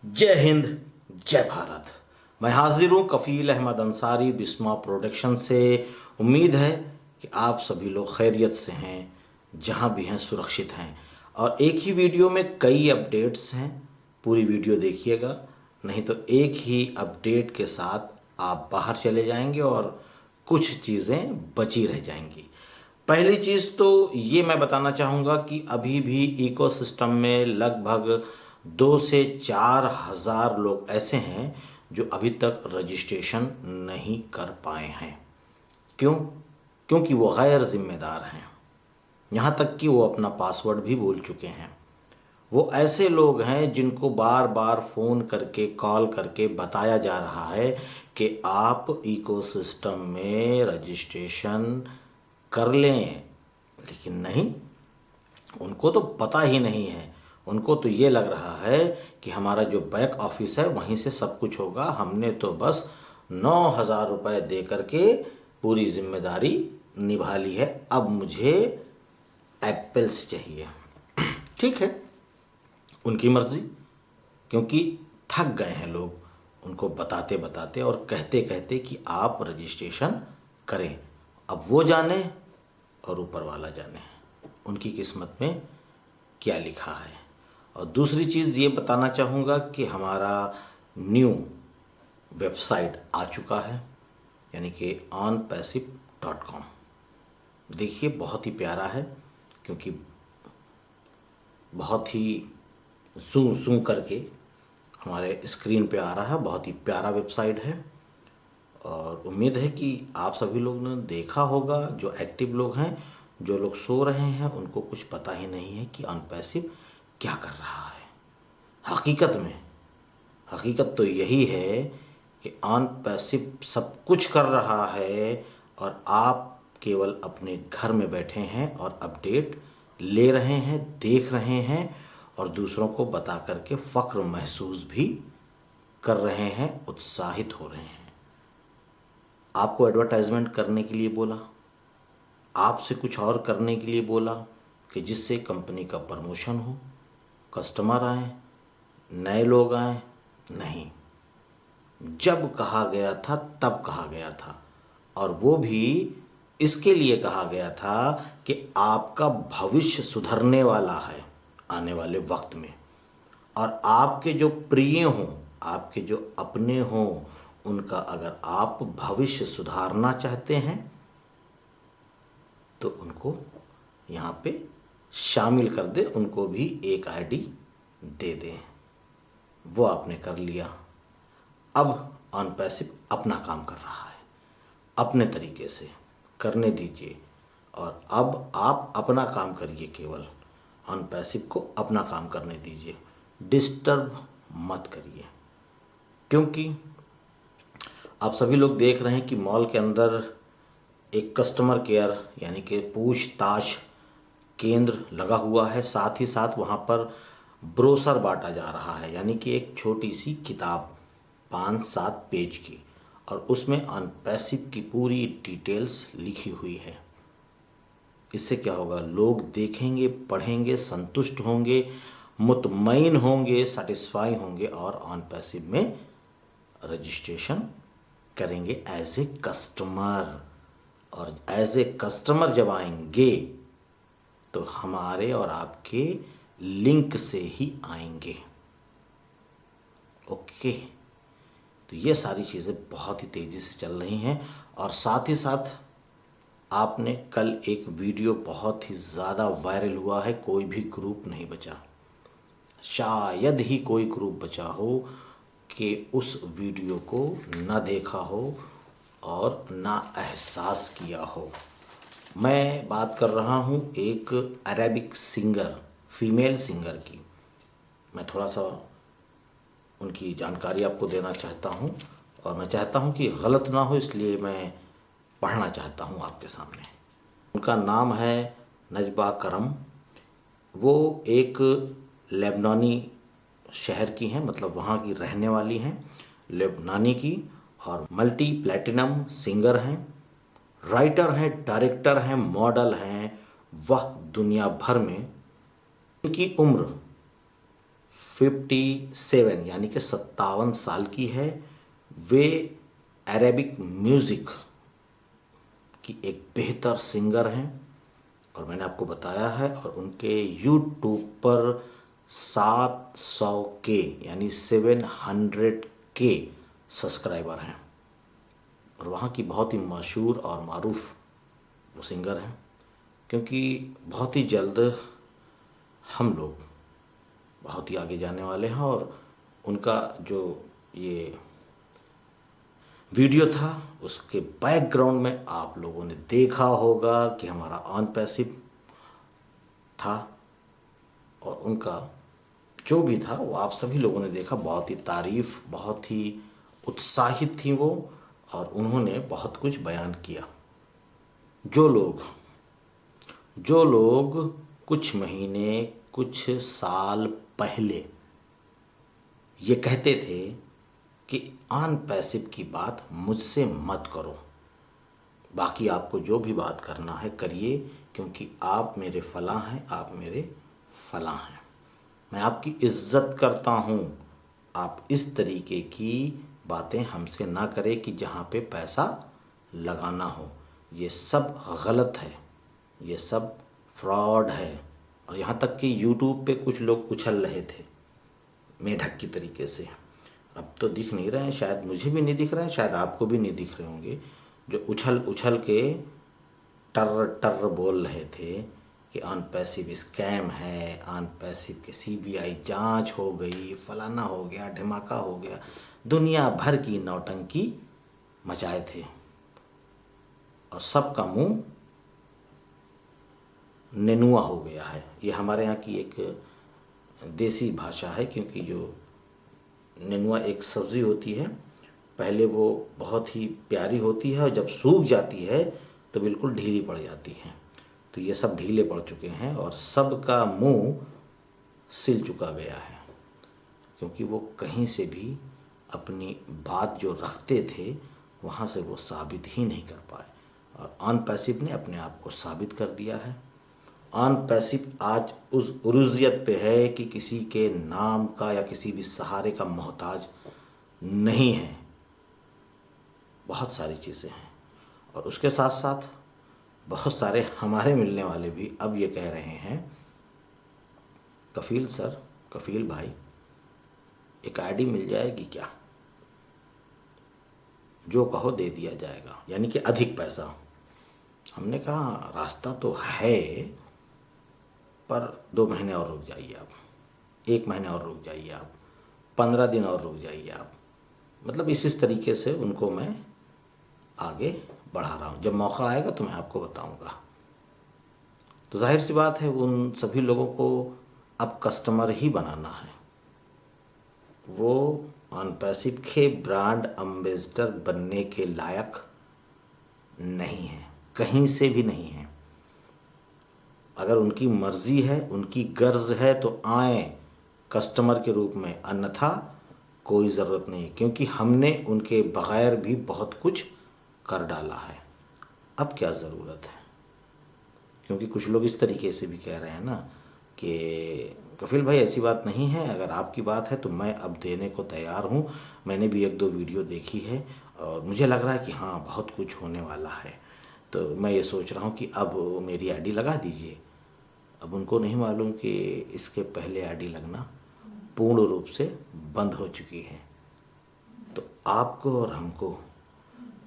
जय हिंद, जय भारत। मैं हाजिर हूँ कफ़ील अहमद अंसारी बिस्मा प्रोडक्शन से। उम्मीद है कि आप सभी लोग खैरियत से हैं, जहाँ भी हैं सुरक्षित हैं। और एक ही वीडियो में कई अपडेट्स हैं, पूरी वीडियो देखिएगा, नहीं तो एक ही अपडेट के साथ आप बाहर चले जाएंगे और कुछ चीज़ें बची रह जाएंगी। पहली चीज़ तो ये मैं बताना चाहूँगा कि अभी भी इकोसिस्टम में लगभग 2 से 4 हज़ार लोग ऐसे हैं जो अभी तक रजिस्ट्रेशन नहीं कर पाए हैं। क्यों? क्योंकि वो गैर जिम्मेदार हैं, यहाँ तक कि वो अपना पासवर्ड भी भूल चुके हैं। वो ऐसे लोग हैं जिनको बार बार फ़ोन करके कॉल करके बताया जा रहा है कि आप इकोसिस्टम में रजिस्ट्रेशन कर लें, लेकिन नहीं, उनको तो पता ही नहीं है। उनको तो ये लग रहा है कि हमारा जो बैक ऑफिस है वहीं से सब कुछ होगा, हमने तो बस 9,000 रुपये दे करके पूरी जिम्मेदारी निभा ली है, अब मुझे एप्पल्स चाहिए। ठीक है, उनकी मर्ज़ी, क्योंकि थक गए हैं लोग उनको बताते बताते और कहते कहते कि आप रजिस्ट्रेशन करें। अब वो जाने और ऊपर वाला जाने उनकी किस्मत में क्या लिखा है। और दूसरी चीज़ ये बताना चाहूँगा कि हमारा न्यू वेबसाइट आ चुका है, यानी कि onpassive.com। देखिए, बहुत ही प्यारा है, क्योंकि बहुत ही जूम जूम करके हमारे स्क्रीन पे आ रहा है। बहुत ही प्यारा वेबसाइट है और उम्मीद है कि आप सभी लोग ने देखा होगा। जो एक्टिव लोग हैं, जो लोग सो रहे हैं, उनको कुछ पता ही नहीं है कि ऑनपैसिव क्या कर रहा है। हकीकत तो यही है कि ऑनपैसिव सब कुछ कर रहा है और आप केवल अपने घर में बैठे हैं और अपडेट ले रहे हैं, देख रहे हैं और दूसरों को बता करके फ़ख्र महसूस भी कर रहे हैं, उत्साहित हो रहे हैं। आपको एडवर्टाइजमेंट करने के लिए बोला, आपसे कुछ और करने के लिए बोला कि जिससे कंपनी का प्रमोशन हो, कस्टमर आए, नए लोग आए। नहीं, जब कहा गया था तब कहा गया था, और वो भी इसके लिए कहा गया था कि आपका भविष्य सुधरने वाला है आने वाले वक्त में, और आपके जो प्रिय हों, आपके जो अपने हों, उनका अगर आप भविष्य सुधारना चाहते हैं तो उनको यहाँ पे शामिल कर दें, उनको भी एक आईडी दे दें। वो आपने कर लिया। अब ऑनपैसिव अपना काम कर रहा है, अपने तरीके से करने दीजिए, और अब आप अपना काम करिए, केवल ऑनपैसिव को अपना काम करने दीजिए, डिस्टर्ब मत करिए। क्योंकि आप सभी लोग देख रहे हैं कि मॉल के अंदर एक कस्टमर केयर यानी कि पूछताछ केंद्र लगा हुआ है, साथ ही साथ वहाँ पर ब्रोशर बांटा जा रहा है, यानी कि एक छोटी सी किताब 5-7 पेज की, और उसमें ऑनपैसिव की पूरी डिटेल्स लिखी हुई है। इससे क्या होगा, लोग देखेंगे, पढ़ेंगे, संतुष्ट होंगे, मुतमईन होंगे, सेटिस्फाई होंगे और ऑनपैसिव में रजिस्ट्रेशन करेंगे एज ए कस्टमर। और एज ए कस्टमर जब आएंगे तो हमारे और आपके लिंक से ही आएंगे। ओके, तो ये सारी चीज़ें बहुत ही तेज़ी से चल रही हैं। और साथ ही साथ आपने कल एक वीडियो बहुत ही ज़्यादा वायरल हुआ है, कोई भी ग्रुप नहीं बचा, शायद ही कोई ग्रुप बचा हो कि उस वीडियो को ना देखा हो और ना एहसास किया हो। मैं बात कर रहा हूँ एक अरेबिक सिंगर, फीमेल सिंगर की। मैं थोड़ा सा उनकी जानकारी आपको देना चाहता हूँ, और मैं चाहता हूँ कि गलत ना हो, इसलिए मैं पढ़ना चाहता हूँ आपके सामने। उनका नाम है नजबा करम। वो एक लेबनानी शहर की हैं, मतलब वहाँ की रहने वाली हैं, लेबनानी की, और मल्टी प्लैटिनम सिंगर हैं, राइटर हैं, डायरेक्टर हैं, मॉडल हैं। वह दुनिया भर में, उनकी उम्र 57 यानी कि 57 साल की है। वे अरेबिक म्यूज़िक की एक बेहतर सिंगर हैं और मैंने आपको बताया है। और उनके यूट्यूब पर 700 के यानी 700 के सब्सक्राइबर हैं और वहाँ की बहुत ही मशहूर और मारूफ वो सिंगर हैं। क्योंकि बहुत ही जल्द हम लोग बहुत ही आगे जाने वाले हैं और उनका जो ये वीडियो था उसके बैकग्राउंड में आप लोगों ने देखा होगा कि हमारा ऑन पैसिव था और उनका जो भी था वो आप सभी लोगों ने देखा। बहुत ही तारीफ़, बहुत ही उत्साहित थी वो और उन्होंने बहुत कुछ बयान किया। जो लोग कुछ महीने कुछ साल पहले ये कहते थे कि ऑन पैसिव की बात मुझसे मत करो, बाकी आपको जो भी बात करना है करिए, क्योंकि आप मेरे फलां हैं, आप मेरे फलां हैं, मैं आपकी इज़्ज़त करता हूँ। आप इस तरीके की बातें हमसे ना करें कि जहाँ पे पैसा लगाना हो। ये सब गलत है, ये सब फ्रॉड है। और यहाँ तक कि यूट्यूब पे कुछ लोग उछल रहे थे मेढक की तरीके से। अब तो दिख नहीं रहे हैं, शायद मुझे भी नहीं दिख रहे हैं, शायद आपको भी नहीं दिख रहे होंगे, जो उछल उछल के टर टर बोल रहे थे कि ऑन पैसिव स्कैम है, ऑन पैसिव की सीबीआई जांच हो गई, फलाना हो गया, धमाका हो गया, दुनिया भर की नौटंकी मचाए थे और सबका मुंह नेनुआ हो गया है। ये हमारे यहाँ की एक देसी भाषा है, क्योंकि जो नेनुआ एक सब्ज़ी होती है, पहले वो बहुत ही प्यारी होती है और जब सूख जाती है तो बिल्कुल ढीली पड़ जाती है। तो ये सब ढीले पड़ चुके हैं और सबका मुंह सिल चुका गया है, क्योंकि वो कहीं से भी अपनी बात जो रखते थे वहाँ से वो साबित ही नहीं कर पाए। और ऑन पैसिव ने अपने आप को साबित कर दिया है। ऑन पैसिव आज उस उरूजियत पे है कि किसी के नाम का या किसी भी सहारे का मोहताज नहीं है। बहुत सारी चीज़ें हैं और उसके साथ साथ बहुत सारे हमारे मिलने वाले भी अब ये कह रहे हैं, कफील सर, कफील भाई, एक आईडी मिल जाएगी क्या? जो कहो दे दिया जाएगा, यानी कि अधिक पैसा। हमने कहा रास्ता तो है, पर 2 महीने और रुक जाइए आप, 1 महीने और रुक जाइए आप, 15 दिन और रुक जाइए आप। मतलब इस तरीके से उनको मैं आगे बढ़ा रहा हूँ। जब मौका आएगा तो मैं आपको बताऊँगा। तो जाहिर सी बात है उन सभी लोगों को अब कस्टमर ही बनाना है। वो ऑन पैसिव के ब्रांड एम्बेसडर बनने के लायक नहीं है, कहीं से भी नहीं है। अगर उनकी मर्ज़ी है, उनकी गर्ज है तो आएँ कस्टमर के रूप में, अन्यथा कोई ज़रूरत नहीं, क्योंकि हमने उनके बग़ैर भी बहुत कुछ कर डाला है। अब क्या ज़रूरत है? क्योंकि कुछ लोग इस तरीके से भी कह रहे हैं ना कि कफील भाई ऐसी बात नहीं है, अगर आपकी बात है तो मैं अब देने को तैयार हूँ। मैंने भी 1-2 वीडियो देखी है और मुझे लग रहा है कि हाँ बहुत कुछ होने वाला है। तो मैं ये सोच रहा हूँ कि अब मेरी आईडी लगा दीजिए। अब उनको नहीं मालूम कि इसके पहले आईडी लगना पूर्ण रूप से बंद हो चुकी है। तो आपको और हमको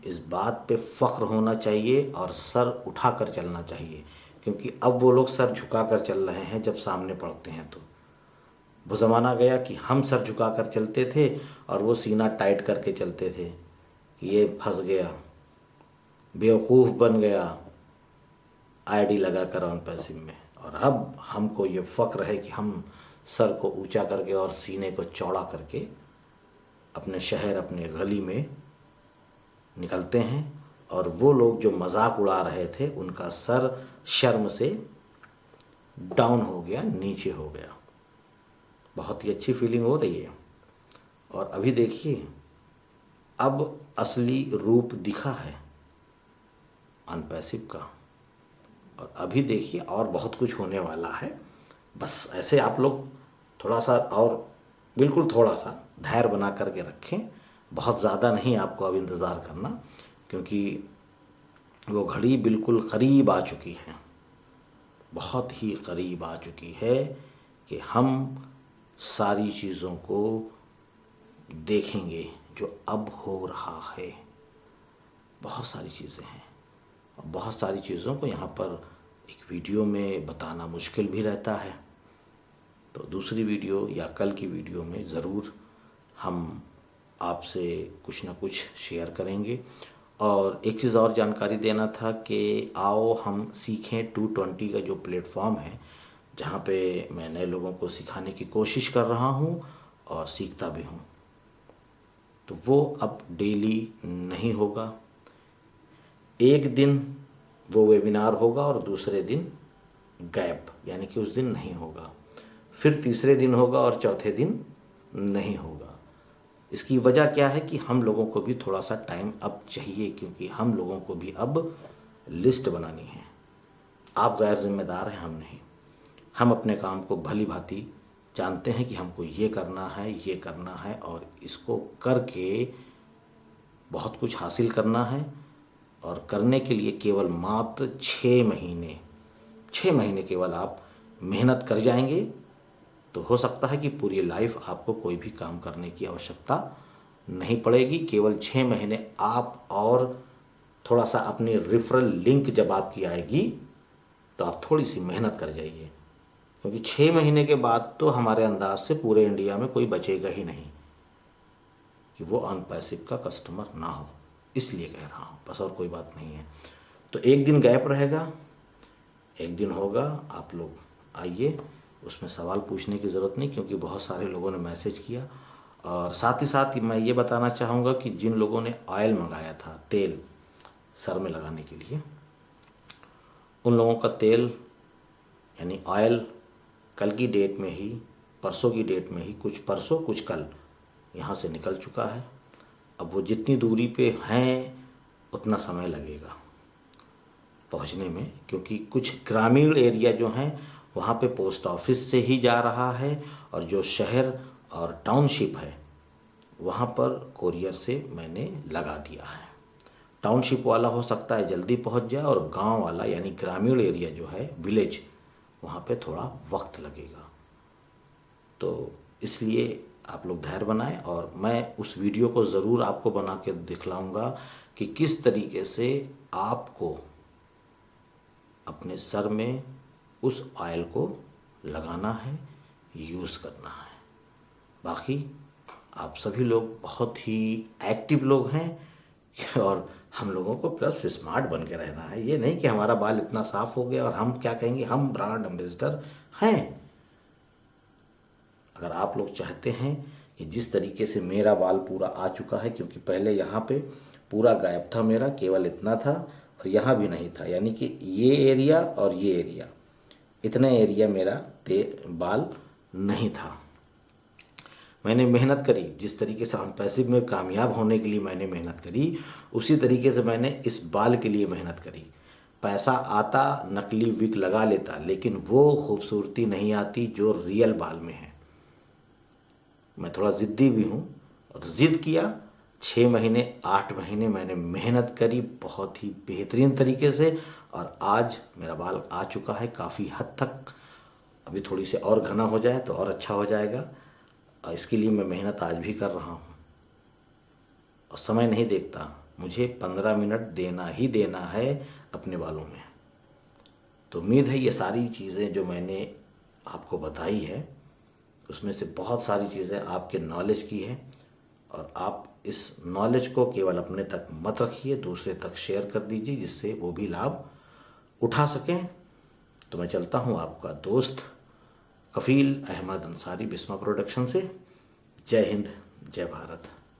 इस बात पे फ़ख्र होना चाहिए और सर उठा कर चलना चाहिए, क्योंकि अब वो लोग सर झुका कर चल रहे हैं जब सामने पड़ते हैं। तो वो ज़माना गया कि हम सर झुका कर चलते थे और वो सीना टाइट करके चलते थे कि ये फंस गया, बेवकूफ़ बन गया आईडी लगा कर ऑन पैसिव में। और अब हमको ये फ़ख्र है कि हम सर को ऊंचा करके और सीने को चौड़ा करके अपने शहर, अपने गली में निकलते हैं। और वो लोग जो मजाक उड़ा रहे थे उनका सर शर्म से डाउन हो गया, नीचे हो गया। बहुत ही अच्छी फीलिंग हो रही है। और अभी देखिए अब असली रूप दिखा है ऑन पैसिव का। और अभी देखिए और बहुत कुछ होने वाला है। बस ऐसे आप लोग थोड़ा सा और बिल्कुल थोड़ा सा धैर्य बना करके रखें। बहुत ज़्यादा नहीं आपको अब इंतज़ार करना, क्योंकि वो घड़ी बिल्कुल करीब आ चुकी है, बहुत ही करीब आ चुकी है कि हम सारी चीज़ों को देखेंगे जो अब हो रहा है। बहुत सारी चीज़ें हैं और बहुत सारी चीज़ों को यहाँ पर एक वीडियो में बताना मुश्किल भी रहता है। तो दूसरी वीडियो या कल की वीडियो में ज़रूर हम आपसे कुछ ना कुछ शेयर करेंगे। और एक चीज़ और जानकारी देना था कि आओ हम सीखें 220 का जो प्लेटफॉर्म है, जहाँ पे मैं नए लोगों को सिखाने की कोशिश कर रहा हूँ और सीखता भी हूँ। तो वो अब डेली नहीं होगा, एक दिन वो वेबिनार होगा और दूसरे दिन गैप, यानी कि उस दिन नहीं होगा, फिर तीसरे दिन होगा और चौथे दिन नहीं होगा। इसकी वजह क्या है कि हम लोगों को भी थोड़ा सा टाइम अब चाहिए, क्योंकि हम लोगों को भी अब लिस्ट बनानी है। आप गैर जिम्मेदार हैं, हम नहीं। हम अपने काम को भली भांति जानते हैं कि हमको ये करना है, ये करना है और इसको करके बहुत कुछ हासिल करना है। और करने के लिए केवल मात्र 6 महीने केवल आप मेहनत कर जाएंगे तो हो सकता है कि पूरी लाइफ आपको कोई भी काम करने की आवश्यकता नहीं पड़ेगी। केवल 6 महीने आप और थोड़ा सा अपनी रेफरल लिंक जब आपकी आएगी तो आप थोड़ी सी मेहनत कर जाइए, क्योंकि 6 महीने के बाद तो हमारे अंदाज से पूरे इंडिया में कोई बचेगा ही नहीं कि वो अनपैसिव का कस्टमर ना हो, इसलिए कह रहा हूँ, बस और कोई बात नहीं है। तो एक दिन गैप रहेगा, एक दिन होगा। आप लोग आइए, उसमें सवाल पूछने की ज़रूरत नहीं, क्योंकि बहुत सारे लोगों ने मैसेज किया। और साथ ही साथ मैं ये बताना चाहूँगा कि जिन लोगों ने ऑयल मंगाया था, तेल सर में लगाने के लिए, उन लोगों का तेल यानी ऑयल कल की डेट में ही, परसों की डेट में ही, कुछ परसों कुछ कल यहाँ से निकल चुका है। अब वो जितनी दूरी पे हैं उतना समय लगेगा पहुँचने में, क्योंकि कुछ ग्रामीण एरिया जो हैं वहाँ पे पोस्ट ऑफिस से ही जा रहा है, और जो शहर और टाउनशिप है वहाँ पर कोरियर से मैंने लगा दिया है। टाउनशिप वाला हो सकता है जल्दी पहुँच जाए, और गांव वाला यानी ग्रामीण एरिया जो है, विलेज, वहाँ पे थोड़ा वक्त लगेगा। तो इसलिए आप लोग धैर्य बनाएं, और मैं उस वीडियो को ज़रूर आपको बना के दिखलाऊंगा कि किस तरीके से आपको अपने सर में उस ऑयल को लगाना है, यूज़ करना है। बाकी आप सभी लोग बहुत ही एक्टिव लोग हैं और हम लोगों को प्लस स्मार्ट बन के रहना है। ये नहीं कि हमारा बाल इतना साफ़ हो गया और हम क्या कहेंगे, हम ब्रांड एम्बेसडर हैं। अगर आप लोग चाहते हैं कि जिस तरीके से मेरा बाल पूरा आ चुका है, क्योंकि पहले यहाँ पे पूरा गायब था मेरा, केवल इतना था और यहाँ भी नहीं था, यानी कि ये एरिया और ये एरिया, इतना एरिया मेरा बाल नहीं था। मैंने मेहनत करी, जिस तरीके से अनपैसिव में कामयाब होने के लिए मैंने मेहनत करी, उसी तरीके से मैंने इस बाल के लिए मेहनत करी। पैसा आता, नकली विग लगा लेता, लेकिन वो खूबसूरती नहीं आती जो रियल बाल में है। मैं थोड़ा ज़िद्दी भी हूँ और ज़िद किया। 6 महीने 8 महीने मैंने मेहनत करी बहुत ही बेहतरीन तरीके से, और आज मेरा बाल आ चुका है काफ़ी हद तक। अभी थोड़ी सी और घना हो जाए तो और अच्छा हो जाएगा, और इसके लिए मैं मेहनत आज भी कर रहा हूँ और समय नहीं देखता। मुझे 15 मिनट देना ही देना है अपने बालों में। तो उम्मीद है ये सारी चीज़ें जो मैंने आपको बताई है, उसमें से बहुत सारी चीज़ें आपके नॉलेज की है, और आप इस नॉलेज को केवल अपने तक मत रखिए, दूसरे तक शेयर कर दीजिए, जिससे वो भी लाभ उठा सकें। तो मैं चलता हूँ, आपका दोस्त कफील अहमद अंसारी, बिस्मा प्रोडक्शन से। जय हिंद, जय भारत।